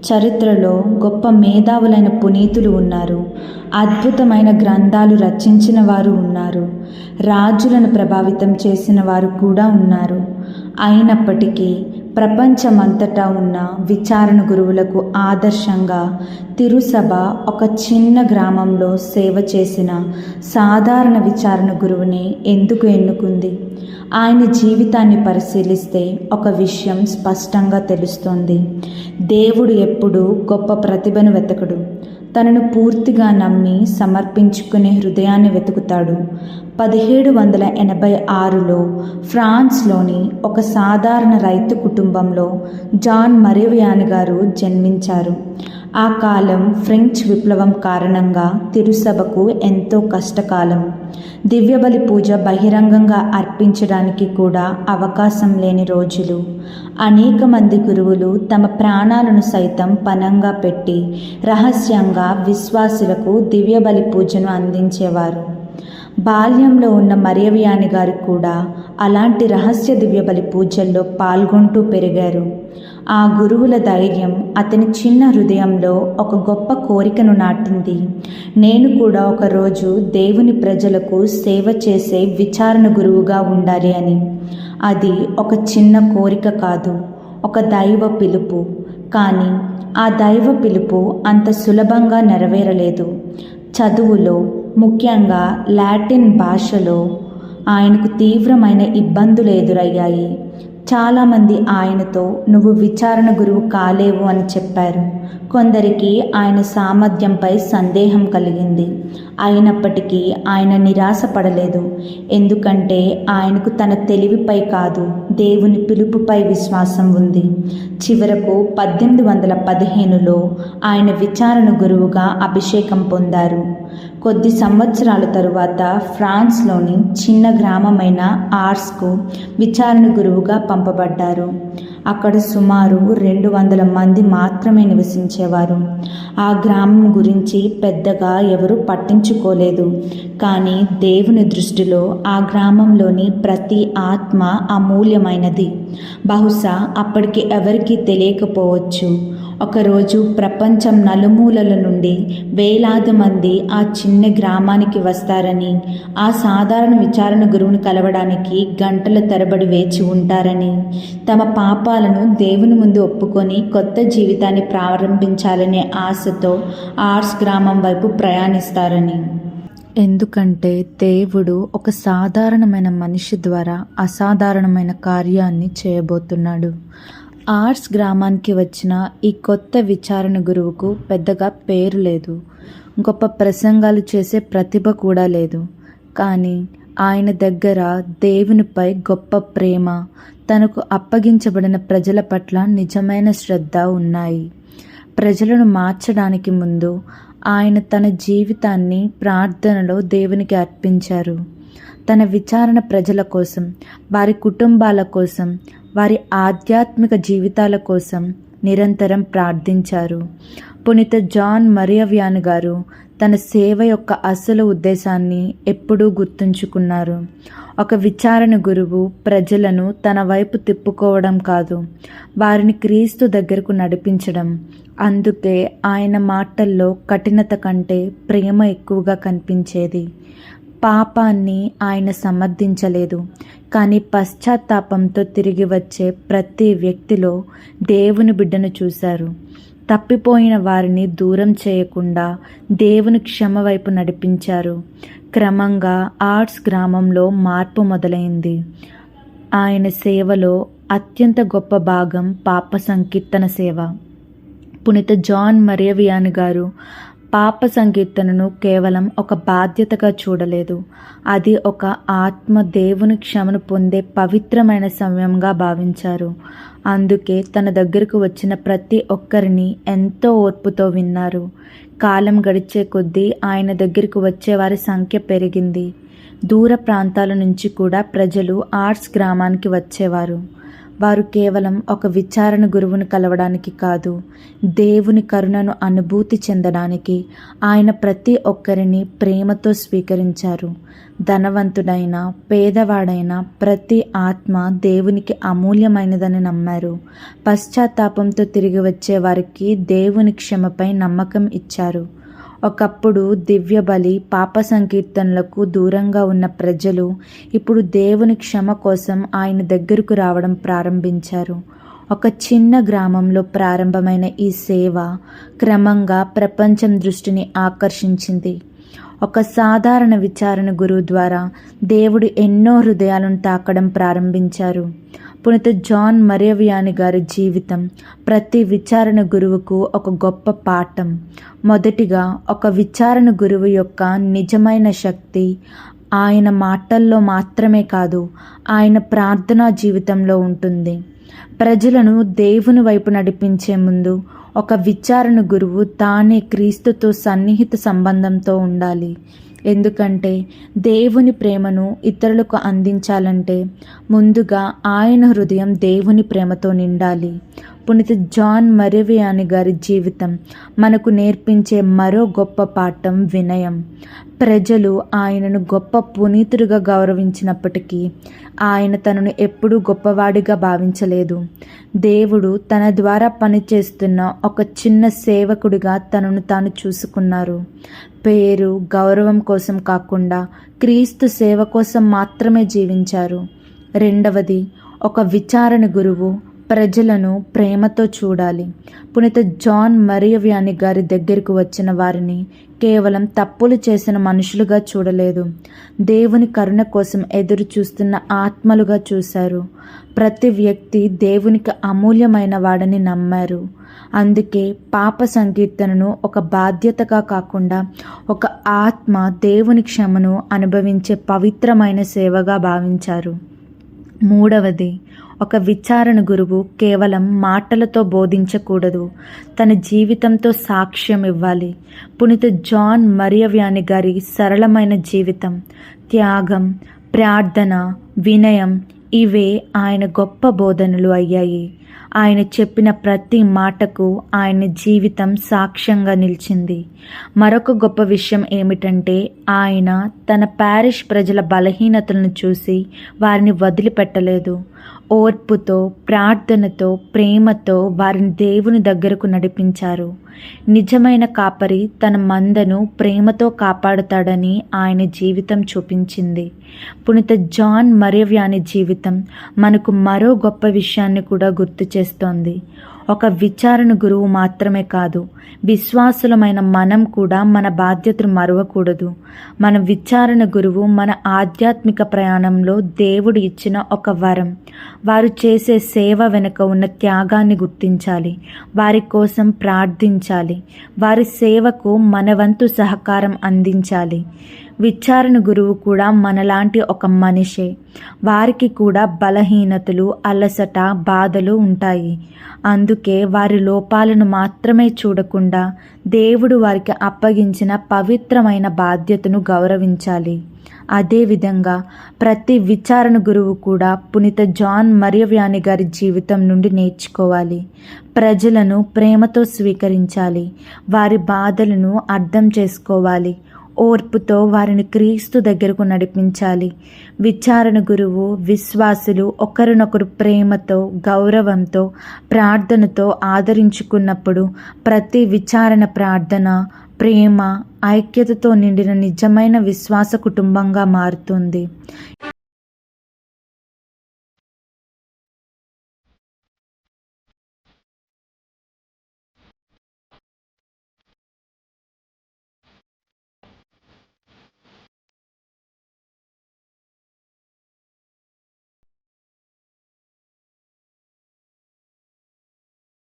చరిత్రలో గొప్ప మేధావులైన పునీతులు ఉన్నారు. అద్భుతమైన గ్రంథాలు రచించిన వారు ఉన్నారు. రాజులను ప్రభావితం చేసిన వారు కూడా ఉన్నారు. అయినప్పటికీ ప్రపంచమంతటా ఉన్న విచారణ గురువులకు ఆదర్శంగా తిరుసభ ఒక చిన్న గ్రామంలో సేవ చేసిన సాధారణ విచారణ గురువుని ఎందుకు ఎన్నుకుంది? ఆయన జీవితాన్ని పరిశీలిస్తే ఒక విషయం స్పష్టంగా తెలుస్తోంది. దేవుడు ఎప్పుడూ గొప్ప ప్రతిభను వెతకడు, తనను పూర్తిగా నమ్మి సమర్పించుకునే హృదయాన్ని వెతుకుతాడు. 1786లో ఫ్రాన్స్లోని ఒక సాధారణ రైతు కుటుంబంలో జాన్ మరేవియాన్ గారు జన్మించారు. ఆ కాలం ఫ్రెంచ్ విప్లవం కారణంగా తిరుసభకు ఎంతో కష్టకాలం. దివ్యబలి పూజ బహిరంగంగా అర్పించడానికి కూడా అవకాశం లేని రోజులు. అనేక మంది గురువులు తమ ప్రాణాలను సైతం పణంగా పెట్టి రహస్యంగా విశ్వాసులకు దివ్యబలి పూజను అందించేవారు. బాల్యంలో ఉన్న మరేవియాన్ గారు కూడా అలాంటి రహస్య దివ్యబలి పూజల్లో పాల్గొంటూ పెరిగారు. ఆ గురువుల ధైర్యం అతని చిన్న హృదయంలో ఒక గొప్ప కోరికను నాటింది. నేను కూడా ఒకరోజు దేవుని ప్రజలకు సేవ చేసే విచారణ గురువుగా ఉండాలి అని. అది ఒక చిన్న కోరిక కాదు, ఒక దైవ పిలుపు. కానీ ఆ దైవ పిలుపు అంత సులభంగా నెరవేరలేదు. చదువులో, ముఖ్యంగా లాటిన్ భాషలో ఆయనకు తీవ్రమైన ఇబ్బందులు ఎదురయ్యాయి. చాలామంది ఆయనతో నువ్వు విచారణ గురువు కాలేవు అని చెప్పారు. కొందరికి ఆయన సామర్థ్యంపై సందేహం కలిగింది. అయినప్పటికీ ఆయన నిరాశపడలేదు. ఎందుకంటే ఆయనకు తన తెలివిపై కాదు, దేవుని పిలుపుపై విశ్వాసం ఉంది. చివరకు 1815లో ఆయన విచారణ గురువుగా అభిషేకం పొందారు. కొద్ది సంవత్సరాల తరువాత ఫ్రాన్స్లోని చిన్న గ్రామమైన ఆర్స్కు విచారణ గురువుగా పంపబడ్డారు. అక్కడ సుమారు 200 మంది మాత్రమే నివసించేవారు. ఆ గ్రామం గురించి పెద్దగా ఎవరూ పట్టించుకోలేదు. కానీ దేవుని దృష్టిలో ఆ గ్రామంలోని ప్రతి ఆత్మ అమూల్యమైనది. బహుశా అప్పటికి ఎవరికీ తెలియకపోవచ్చు. ఒకరోజు ప్రపంచం నలుమూలల నుండి వేలాది మంది ఆ చిన్న గ్రామానికి వస్తారని, ఆ సాధారణ విచారణ గురువుని కలవడానికి గంటల తరబడి వేచి ఉంటారని, తమ పాపాలను దేవుని ముందు ఒప్పుకొని కొత్త జీవితాన్ని ప్రారంభించాలనే ఆశతో ఆర్స్ గ్రామం వైపు ప్రయాణిస్తారని. ఎందుకంటే దేవుడు ఒక సాధారణమైన మనిషి ద్వారా అసాధారణమైన కార్యాన్ని చేయబోతున్నాడు. ఆర్స్ గ్రామానికి వచ్చిన ఈ కొత్త విచారణ గురువుకు పెద్దగా పేరు లేదు, గొప్ప ప్రసంగాలు చేసే ప్రతిభ కూడా లేదు. కానీ ఆయన దగ్గర దేవునిపై గొప్ప ప్రేమ, తనకు అప్పగించబడిన ప్రజల పట్ల నిజమైన శ్రద్ధ ఉన్నాయి. ప్రజలను మార్చడానికి ముందు ఆయన తన జీవితాన్ని ప్రార్థనలో దేవునికి అర్పించారు. తన విచారణ ప్రజల కోసం, వారి కుటుంబాల కోసం, వారి ఆధ్యాత్మిక జీవితాల కోసం నిరంతరం ప్రార్థించారు. పునీత జాన్ మరేవియాన్ గారు తన సేవ యొక్క అసలు ఉద్దేశాన్ని ఎప్పుడూ గుర్తుంచుకున్నారు. ఒక విచారణ గురువు ప్రజలను తన వైపు తిప్పుకోవడం కాదు, వారిని క్రీస్తు దగ్గరకు నడిపించడం. అందుకే ఆయన మాటల్లో కఠినత కంటే ప్రేమ ఎక్కువగా కనిపించేది. పాపాన్ని ఆయన సమర్థించలేదు, కానీ పశ్చాత్తాపంతో తిరిగి వచ్చే ప్రతి వ్యక్తిలో దేవుని బిడ్డను చూశారు. తప్పిపోయిన వారిని దూరం చేయకుండా దేవుని క్షమ వైపు నడిపించారు. క్రమంగా ఆర్స్ గ్రామంలో మార్పు మొదలైంది. ఆయన సేవలో అత్యంత గొప్ప భాగం పాప సంకీర్తన సేవ. పునీత జాన్ మరేవియాన్ గారు పాప సంకీర్తనను కేవలం ఒక బాధ్యతగా చూడలేదు, అది ఒక ఆత్మ దేవుని క్షమను పొందే పవిత్రమైన సమయంగా భావించారు. అందుకే తన దగ్గరకు వచ్చిన ప్రతి ఒక్కరిని ఎంతో ఓర్పుతో విన్నారు. కాలం గడిచే కొద్దీ ఆయన దగ్గరకు వచ్చేవారి సంఖ్య పెరిగింది. దూర ప్రాంతాల నుంచి కూడా ప్రజలు ఆర్స్ గ్రామానికి వచ్చేవారు. వారు కేవలం ఒక విచారణ గురువును కలవడానికి కాదు, దేవుని కరుణను అనుభూతి చెందడానికి ఆయన ప్రతి ఒక్కరిని ప్రేమతో స్వీకరించారు. ధనవంతుడైన పేదవాడైన ప్రతి ఆత్మ దేవునికి అమూల్యమైనదని నమ్మారు. పశ్చాత్తాపంతో తిరిగి వచ్చే వారికి దేవుని క్షమపై నమ్మకం ఇచ్చారు. ఒకప్పుడు దివ్య బలి పాప సంకీర్తనలకు దూరంగా ఉన్న ప్రజలు ఇప్పుడు దేవుని క్షమ కోసం ఆయన దగ్గరకు రావడం ప్రారంభించారు. ఒక చిన్న గ్రామంలో ప్రారంభమైన ఈ సేవ క్రమంగా ప్రపంచం దృష్టిని ఆకర్షించింది. ఒక సాధారణ విచారణ గురువు ద్వారా దేవుడు ఎన్నో హృదయాలను తాకడం ప్రారంభించారు. పునీత జాన్ మరియవియాని గారి జీవితం ప్రతి విచారణ గురువుకు ఒక గొప్ప పాఠం. మొదటిగా, ఒక విచారణ గురువు యొక్క నిజమైన శక్తి ఆయన మాటల్లో మాత్రమే కాదు, ఆయన ప్రార్థనా జీవితంలో ఉంటుంది. ప్రజలను దేవుని వైపు నడిపించే ముందు ఒక విచారణ గురువు తానే క్రీస్తుతో సన్నిహిత సంబంధంతో ఉండాలి. ఎందుకంటే దేవుని ప్రేమను ఇతరులకు అందించాలంటే ముందుగా ఆయన హృదయం దేవుని ప్రేమతో నిండాలి. పునీత జాన్ మరియవియాని గారి జీవితం మనకు నేర్పించే మరో గొప్ప పాఠం వినయం. ప్రజలు ఆయనను గొప్ప పునీతుడిగా గౌరవించినప్పటికీ ఆయన తనను ఎప్పుడూ గొప్పవాడిగా భావించలేదు. దేవుడు తన ద్వారా పనిచేస్తున్న ఒక చిన్న సేవకుడిగా తనను తాను చూసుకున్నారు. పేరు గౌరవం కోసం కాకుండా క్రీస్తు సేవ కోసం మాత్రమే జీవించారు. రెండవది, ఒక విచారణ గురువు ప్రజలను ప్రేమతో చూడాలి. పునీత జాన్ మరియవియాని గారి దగ్గరకు వచ్చిన వారిని కేవలం తప్పులు చేసిన మనుషులుగా చూడలేదు, దేవుని కరుణ కోసం ఎదురు చూస్తున్న ఆత్మలుగా చూశారు. ప్రతి వ్యక్తి దేవునికి అమూల్యమైన వాడని నమ్మారు. అందుకే పాప సంకీర్తనను ఒక బాధ్యతగా కాకుండా ఒక ఆత్మ దేవుని క్షమను అనుభవించే పవిత్రమైన సేవగా భావించారు. మూడవది, ఒక విచారణ గురువు కేవలం మాటలతో బోధించకూడదు, తన జీవితంతో సాక్ష్యం ఇవ్వాలి. పునీత జాన్ మరియవియాని గారి సరళమైన జీవితం, త్యాగం, ప్రార్థన, వినయం ఇవే ఆయన గొప్ప బోధనలు అయ్యాయి. ఆయన చెప్పిన ప్రతి మాటకు ఆయన జీవితం సాక్ష్యంగా నిలిచింది. మరొక గొప్ప విషయం ఏమిటంటే ఆయన తన పారిష్ ప్రజల బలహీనతలను చూసి వారిని వదిలిపెట్టలేదు. ఓర్పుతో, ప్రార్థనతో, ప్రేమతో వారిని దేవుని దగ్గరకు నడిపించారు. నిజమైన కాపరి తన మందను ప్రేమతో కాపాడుతాడని ఆయన జీవితం చూపించింది. పునీత జాన్ మరియవియాని జీవితం మనకు మరో గొప్ప విషయాన్ని కూడా గుర్తు చేస్తోంది. ఒక విచారణ గురువు మాత్రమే కాదు, విశ్వాసులమైన మనం కూడా మన బాధ్యతను మరువకూడదు. మన విచారణ గురువు మన ఆధ్యాత్మిక ప్రయాణంలో దేవుడు ఇచ్చిన ఒక వరం. వారు చేసే సేవ వెనుక ఉన్న త్యాగాన్ని గుర్తించాలి, వారి కోసం ప్రార్థించాలి, వారి సేవకు మన వంతు సహకారం అందించాలి. విచారణ గురువు కూడా మనలాంటి ఒక మనిషే. వారికి కూడా బలహీనతలు, అలసట, బాధలు ఉంటాయి. అందుకే వారి లోపాలను మాత్రమే చూడకుండా దేవుడు వారికి అప్పగించిన పవిత్రమైన బాధ్యతను గౌరవించాలి. అదేవిధంగా ప్రతి విచారణ గురువు కూడా పునీత జాన్ మరియవియాని గారి జీవితం నుండి నేర్చుకోవాలి. ప్రజలను ప్రేమతో స్వీకరించాలి, వారి బాధలను అర్థం చేసుకోవాలి, ఓర్పుతో వారిని క్రీస్తు దగ్గరకు నడిపించాలి. విచారణ గురువు, విశ్వాసులు ఒకరినొకరు ప్రేమతో, గౌరవంతో, ప్రార్థనతో ఆదరించుకున్నప్పుడు ప్రతి విచారణ ప్రార్థన ప్రేమ, ఐక్యతతో నిండిన నిజమైన విశ్వాస కుటుంబంగా మారుతుంది.